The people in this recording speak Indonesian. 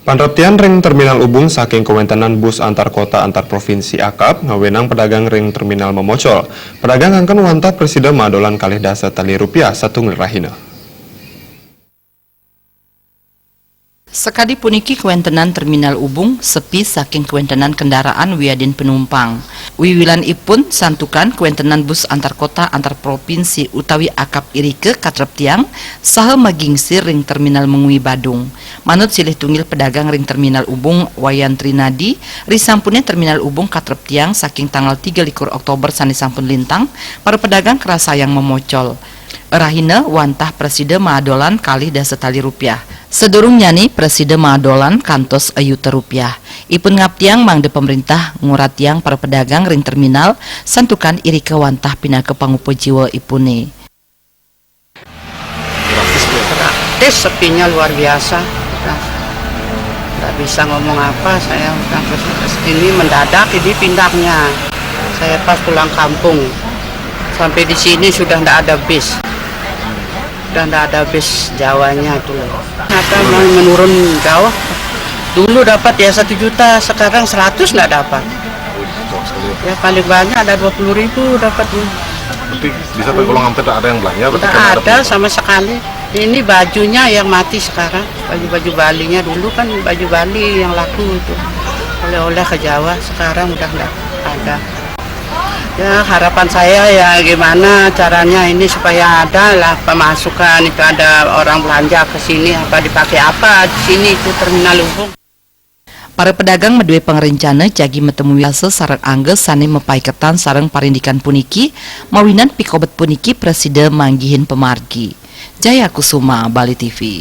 Panraptian ring terminal Ubung saking kewentenan bus antar kota antar provinsi akap ngawenang pedagang ring terminal memocol. Pedagang angkan wantah presiden madolan kalih dasa tali rupiah satu ngerahina. Sekadi puniki kewentenan terminal Ubung sepi saking kewentenan kendaraan wiadin penumpang. Wiwilan ipun santukan kewentenan bus antar kota antar provinsi utawi akap irike katrep tiang saha magingsir ring terminal Mengui Badung. Manut silih tunggil pedagang ring terminal Ubung Wayan Trinadi, risampune terminal Ubung katrep tiang saking tanggal 3 Oktober sani sampun lintang, para pedagang kerasa yang memocol. Rahina wantah presiden maadolan kalih dasa tali rupiah. Sedurung nyani presiden maadolan kantos ayuta rupiah. Ipun ngaptiang mangde pemerintah ngurat tiang para pedagang ring terminal santukan irike wantah pindah ke pangupo jiwa ipune. Gratis, sepinya luar biasa. Nggak bisa ngomong apa, saya udah ini mendadak ini pindahnya. Saya pas pulang kampung. Sampai di sini sudah nggak ada bis. Sudah nggak ada bis Jawanya tuh. Apa menurun jauh. Dulu dapat ya 1 juta, sekarang 100 nggak dapat. Ya paling banyak ada 20.000 dapatnya. Berarti bisa tergolong hampir tak ada yang belanja? Tidak ada sama sekali. Ini bajunya yang mati sekarang. Baju-baju Balinya dulu kan baju Bali yang laku itu. Oleh-oleh ke Jawa, sekarang udah nggak ada. Ya harapan saya ya gimana caranya ini supaya ada lah pemasukan, itu ada orang belanja ke sini apa dipakai apa di sini itu terminal Ubung. Para pedagang medue pengerencana jagi metemu biasa sareng angges sane mepaiketan sareng parindikan puniki mawinan pikobet puniki presiden manggihin pemargi. Jaya Kusuma, Bali TV.